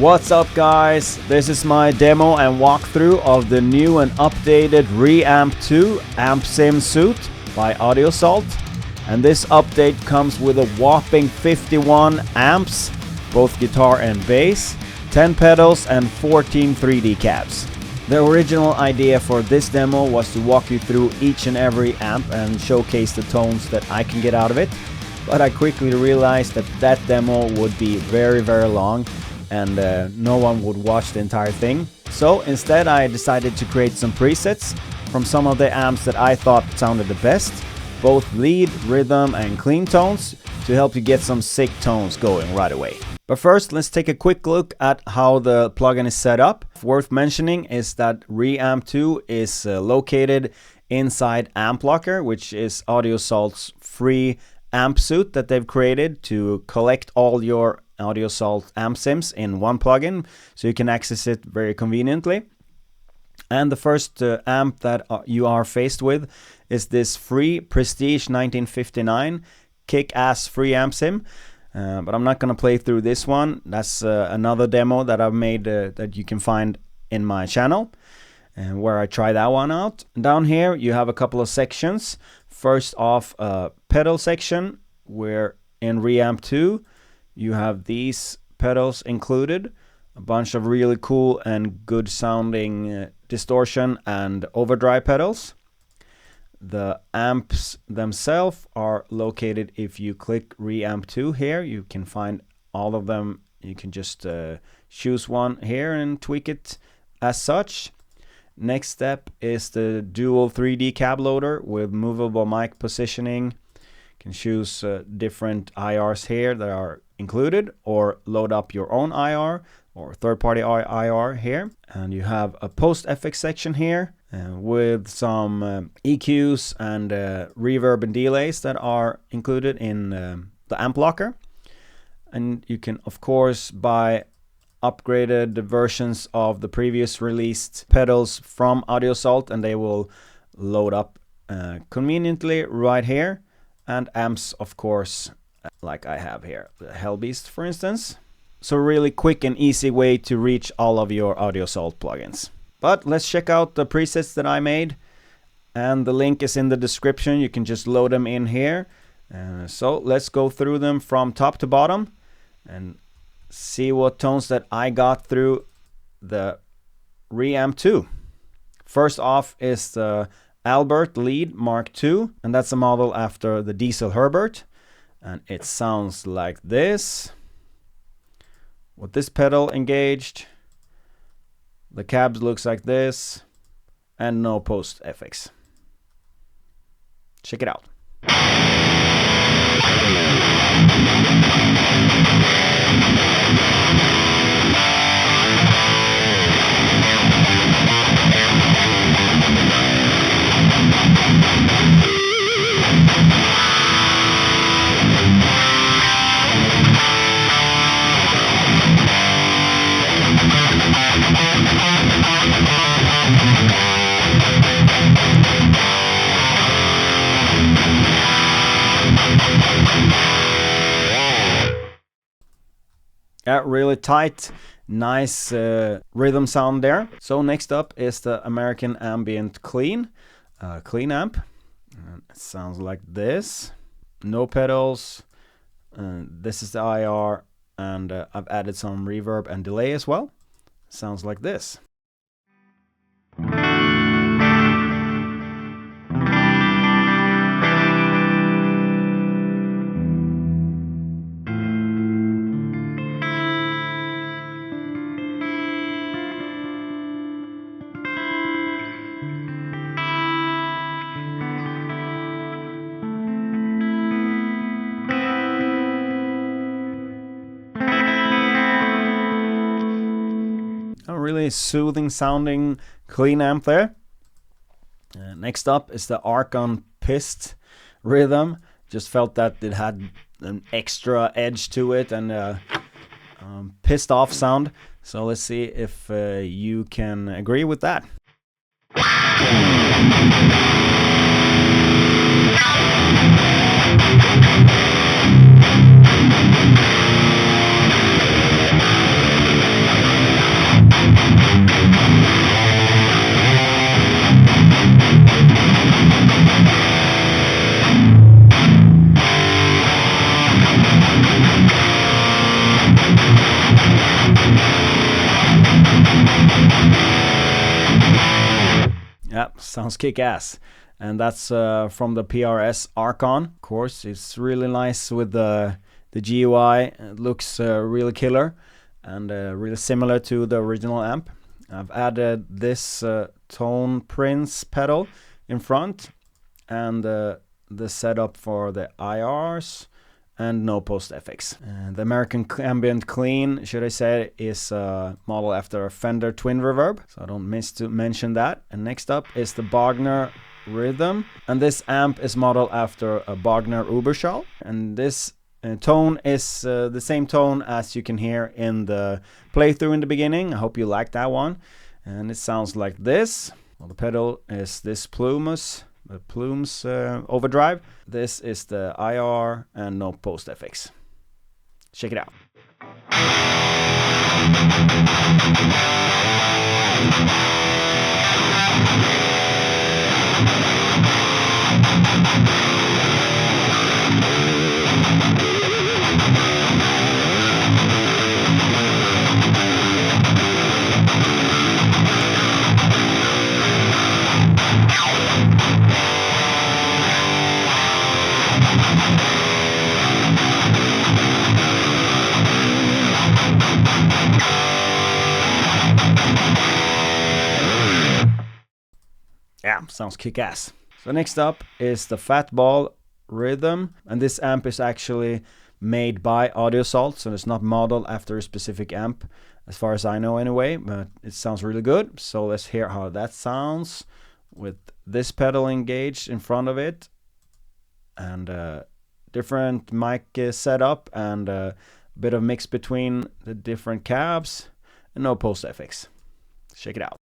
What's up guys, this is my demo and walkthrough of the new and updated ReAmp2 amp sim suit by AudioSalt, and this update comes with a whopping 51 amps, both guitar and bass, 10 pedals and 14 3D cabs. The original idea for this demo was to walk you through each and every amp and showcase the tones that I can get out of it, but I quickly realized that that demo would be very long and no one would watch the entire thing. So instead I decided to create some presets from some of the amps that I thought sounded the best, both lead, rhythm and clean tones, to help you get some sick tones going right away. But first, let's take a quick look at how the plugin is set up. Worth mentioning is that ReAmp2 is located inside Amp Locker, which is AudioSalt's free amp suite that they've created to collect all your AudioSalt amp sims in one plugin, so you can access it very conveniently. And the first amp that you are faced with is this free Prestige 1959 kick-ass free amp sim, but I'm not gonna play through this one. That's another demo that I've made that you can find in my channel, where I try that one out. Down here you have a couple of sections. First off, a pedal section, where in ReAmp2 you have these pedals included, a bunch of really cool and good sounding distortion and overdrive pedals. The amps themselves are located, if you click ReAmp2 here, you can find all of them. You can just choose one here and tweak it as such. Next step is the dual 3D cab loader with movable mic positioning. You can choose different IRs here that are included, or load up your own IR or third-party IR here. And you have a post-FX section here with some EQs and reverb and delays that are included in the amp locker. And you can of course buy upgraded versions of the previous released pedals from AudioSalt, and they will load up conveniently right here. And amps, of course, like I have here, the Hellbeast for instance. So really quick and easy way to reach all of your AudioSalt plugins. But let's check out the presets that I made, and the link is in the description. You can just load them in here. So let's go through them from top to bottom and see what tones that I got through the ReAmp2. First off is the Albert Lead Mark II, and that's a model after the Diezel Herbert, and it sounds like this with this pedal engaged. The cabs looks like this, and no post FX. Check it out. Yeah, really tight, nice rhythm sound there. So next up is the American Ambient Clean amp. It sounds like this. No pedals. This is the IR, and I've added some reverb and delay as well. Sounds like this. A really soothing sounding clean amp there. Next up is the Archon Pissed rhythm. Just felt that it had an extra edge to it and pissed off sound. So let's see if you can agree with that. sounds kick-ass. And that's from the PRS Archon. Of course, it's really nice with the GUI. It looks really killer and really similar to the original amp. I've added this Tone Prince pedal in front and the setup for the IRs and no post FX. The American Ambient Clean, should I say, is modeled after a Fender Twin Reverb, so I don't miss to mention that. And next up is the Bogner Rhythm, and this amp is modeled after a Bogner Uberschall, and this tone is the same tone as you can hear in the playthrough in the beginning. I hope you like that one. And it sounds like this. Well, the pedal is this Plumes overdrive. This is the IR and no post FX. Check it out. Yeah, sounds kick-ass. So next up is the Fat Ball Rhythm, and this amp is actually made by AudioSalt, so it's not modeled after a specific amp, as far as I know anyway, but it sounds really good. So let's hear how that sounds with this pedal engaged in front of it, and different mic setup, and a bit of mix between the different cabs, and no post FX. Check it out.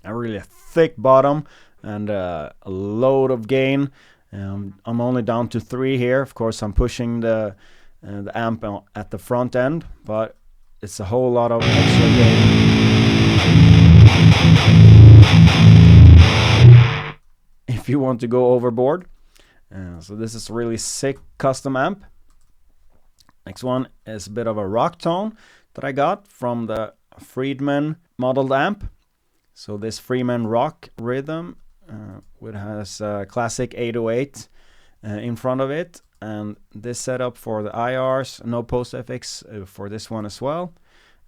A really thick bottom and a load of gain. I'm only down to 3 here. Of course, I'm pushing the amp at the front end, but it's a whole lot of extra gain. If you want to go overboard. So this is a really sick custom amp. Next one is a bit of a rock tone that I got from the Friedman modeled amp. So this Friedman rock rhythm, which has a classic 808 in front of it, and this setup for the IRs, no post FX for this one as well.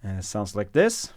And it sounds like this.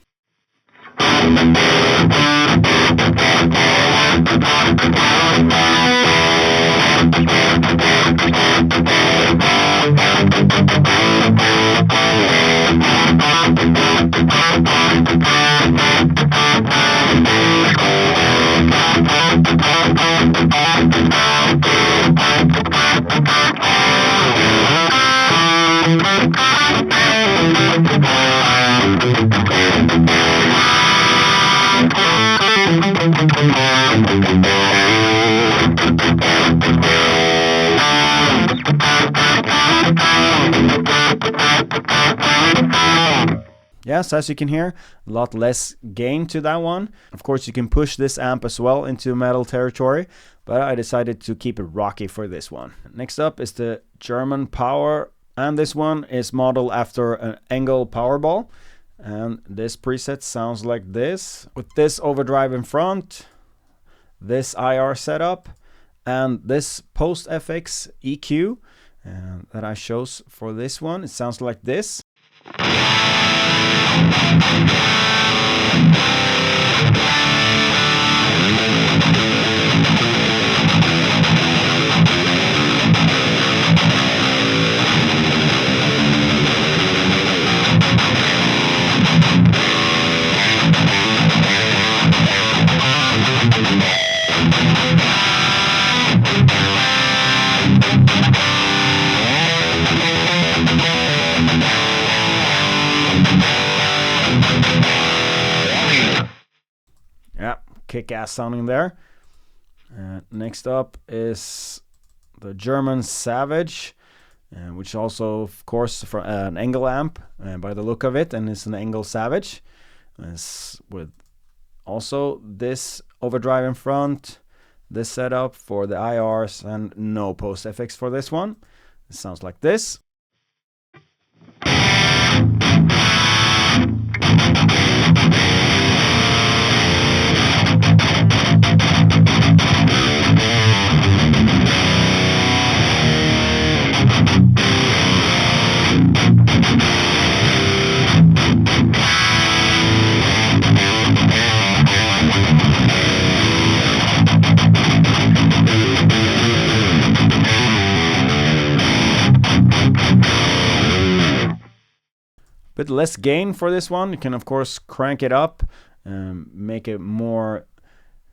Yes, as you can hear, a lot less gain to that one. Of course, you can push this amp as well into metal territory, but I decided to keep it rocky for this one. Next up is the German Power, and this one is modeled after an ENGL Powerball. And this preset sounds like this, with this overdrive in front, this IR setup, and this post FX EQ that I chose for this one. It sounds like this. kick-ass sounding there. Next up is the German Savage, which also, of course, from an ENGL amp by the look of it, and it's an ENGL Savage. It's with also this overdrive in front, this setup for the IRs, and no post FX for this one. It sounds like this. Bit less gain for this one. You can of course crank it up, make it more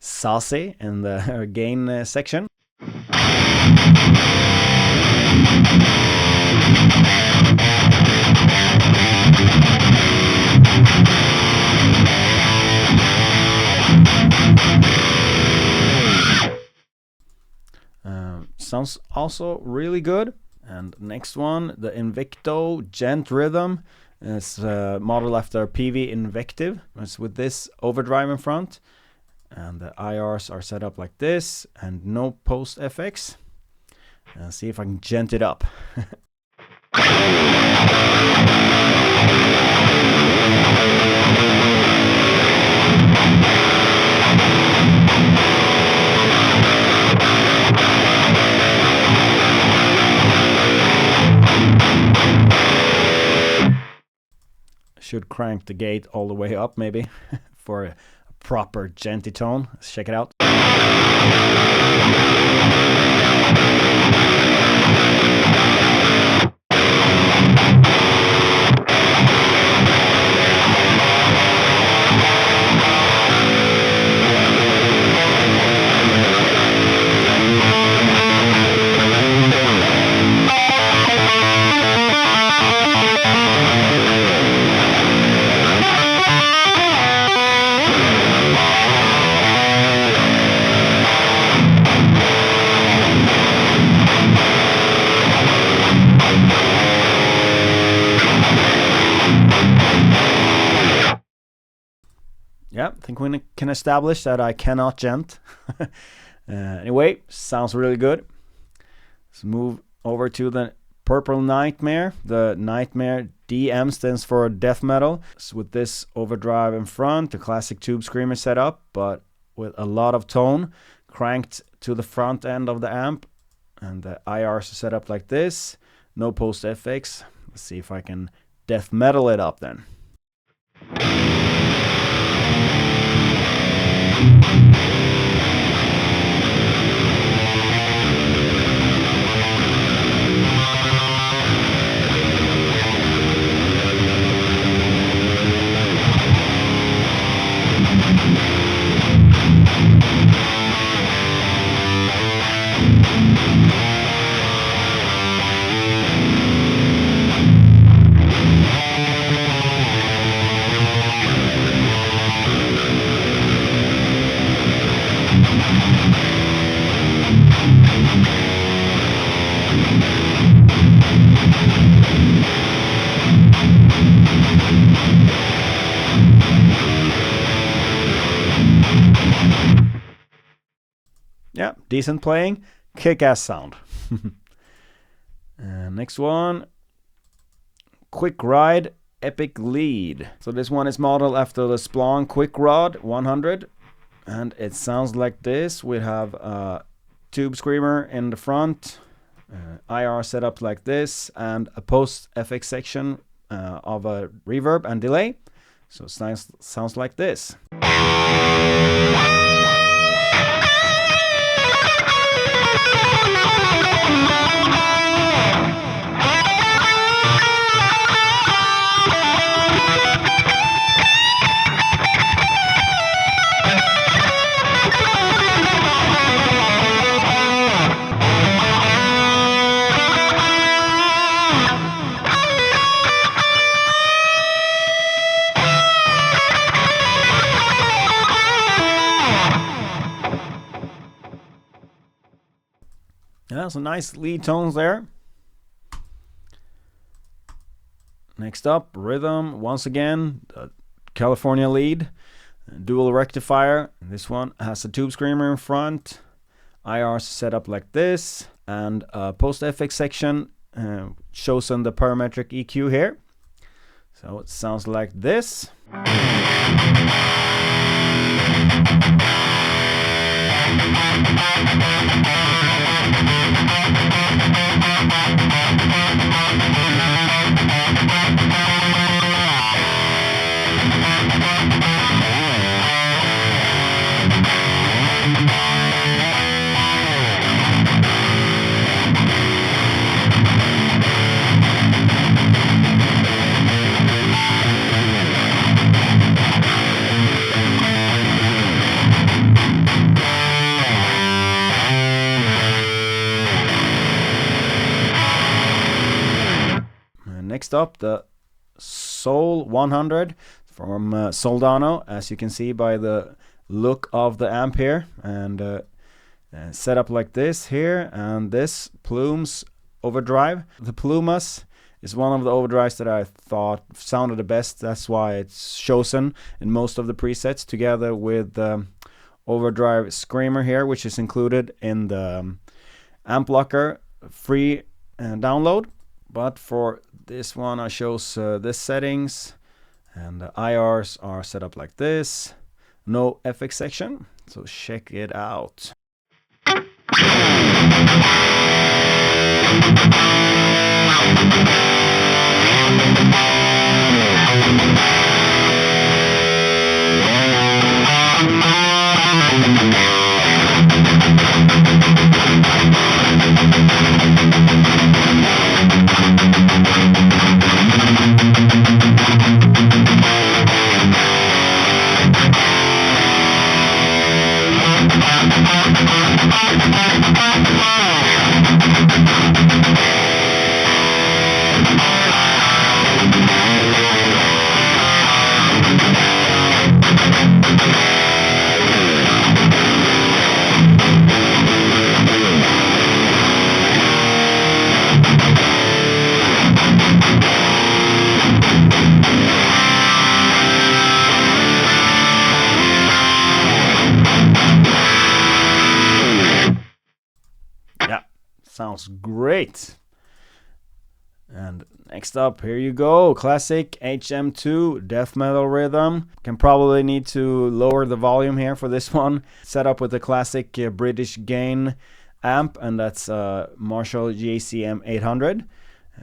saucy in the gain section. Sounds also really good. And next one, the Invicto Gent rhythm. It's modeled after Peavey Invective. It's with this overdrive in front, and the IRs are set up like this, and no post FX. See if I can gent it up. Should crank the gate all the way up maybe for a proper genty tone. Let's check it out. Yeah, I think we can establish that I cannot gent. Anyway, sounds really good. Let's move over to the Purple Nightmare. The Nightmare DM stands for death metal. So with this overdrive in front, the classic Tubescreamer setup, but with a lot of tone, cranked to the front end of the amp, and the IRs are set up like this. No post FX. Let's see if I can death metal it up then. Yeah, decent playing, kick-ass sound. Next one, Quick Ride Epic Lead. So this one is modeled after the Splon Quick Rod 100, and it sounds like this. We have a Tubescreamer in the front, IR set up like this, and a post FX section of a reverb and delay. So it sounds like this. Yeah, some nice lead tones there. Next up, rhythm. Once again, California lead. Dual rectifier. This one has a Tubescreamer in front. IR set up like this. And a post FX section shows on the parametric EQ here. So it sounds like this. Next up, the SLO100 from Soldano, as you can see by the look of the amp here, and set up like this here, and this Plumes overdrive. The Plumes is one of the overdrives that I thought sounded the best. That's why it's chosen in most of the presets, together with the overdrive screamer here, which is included in the amp locker free download. But for this one I chose this settings, and the IRs are set up like this. No FX section, so check it out. Sounds great. And next up, here you go, classic HM2 death metal rhythm. Can probably need to lower the volume here for this one. Set up with the classic British gain amp, and that's Marshall JCM 800.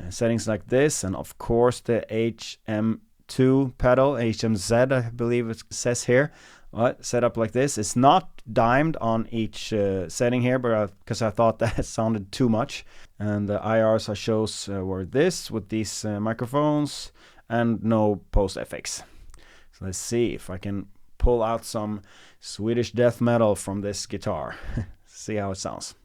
Settings like this, and of course the HM2 pedal, HMZ I believe it says here. Set up like this. It's not dimed on each setting here, but because I thought that sounded too much. And the IRs I chose were this, with these microphones, and no post FX. So let's see if I can pull out some Swedish death metal from this guitar. See how it sounds.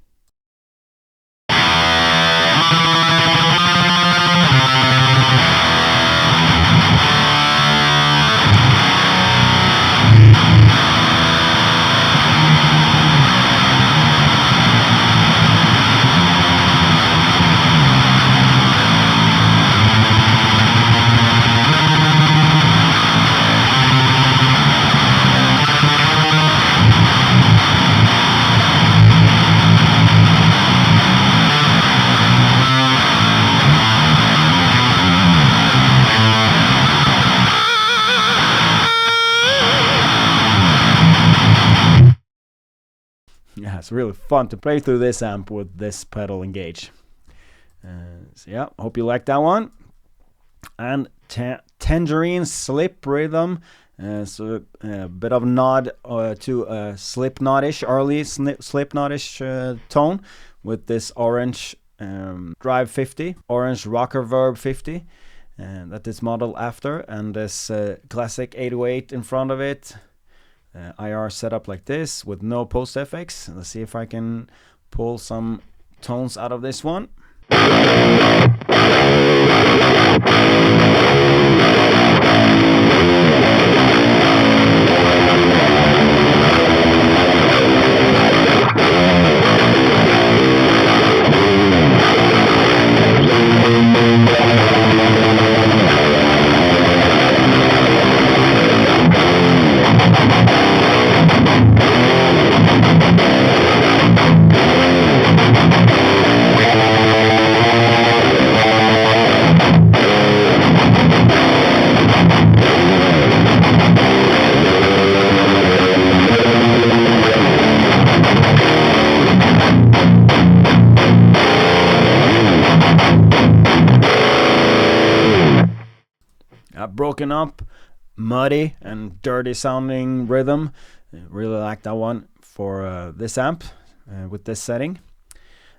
Yeah, it's really fun to play through this amp with this pedal engaged. So yeah, hope you like that one. And Tangerine Slip rhythm. So a bit of nod to Slipknot-ish, early Slipknot-ish tone, with this orange Drive 50, orange Rocker Verb 50, that is modeled after, and this classic 808 in front of it. IR set up like this with no post FX. Let's see if I can pull some tones out of this one. broken up, muddy and dirty sounding rhythm. I really like that one for this amp with this setting.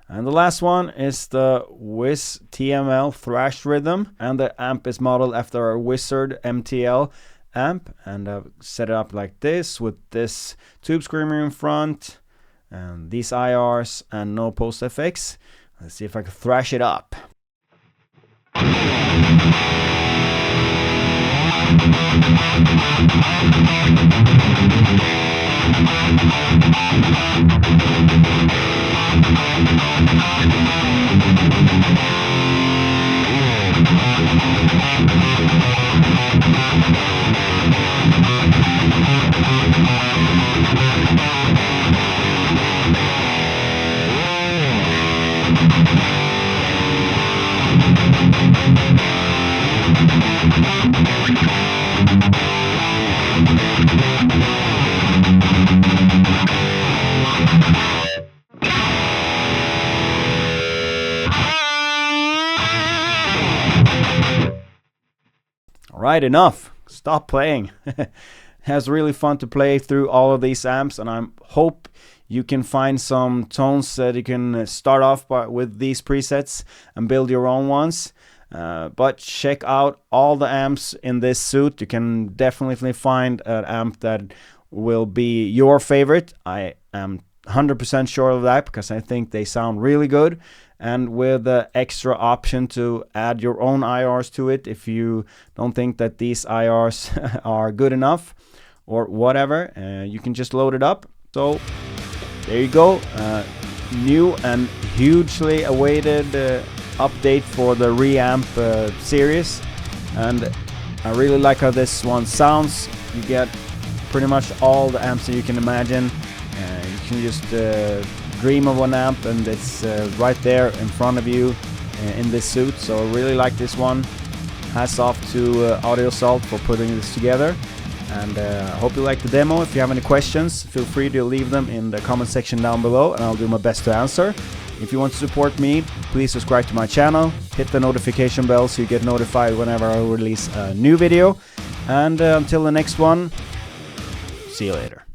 And the last one is the Wiz TML Thrash Rhythm, and the amp is modeled after a Wizard MTL amp, and I've set it up like this with this Tubescreamer in front and these IRs and no post effects. Let's see if I can thrash it up. Alright, enough. Stop playing. It was really fun to play through all of these amps, and I hope you can find some tones that you can start off with these presets and build your own ones. But check out all the amps in this suit. You can definitely find an amp that will be your favorite. I am 100% sure of that, because I think they sound really good. And with the extra option to add your own IRs to it if you don't think that these IRs are good enough or whatever, you can just load it up. So there you go, new and hugely awaited update for the ReAmp series, and I really like how this one sounds. You get pretty much all the amps that you can imagine. You can just dream of an amp, and it's right there in front of you in this suit. So I really like this one. Hats off to Audio Salt for putting this together, and I hope you like the demo. If you have any questions, feel free to leave them in the comment section down below, and I'll do my best to answer. If you want to support me, please subscribe to my channel, hit the notification bell so you get notified whenever I release a new video, and until the next one, see you later.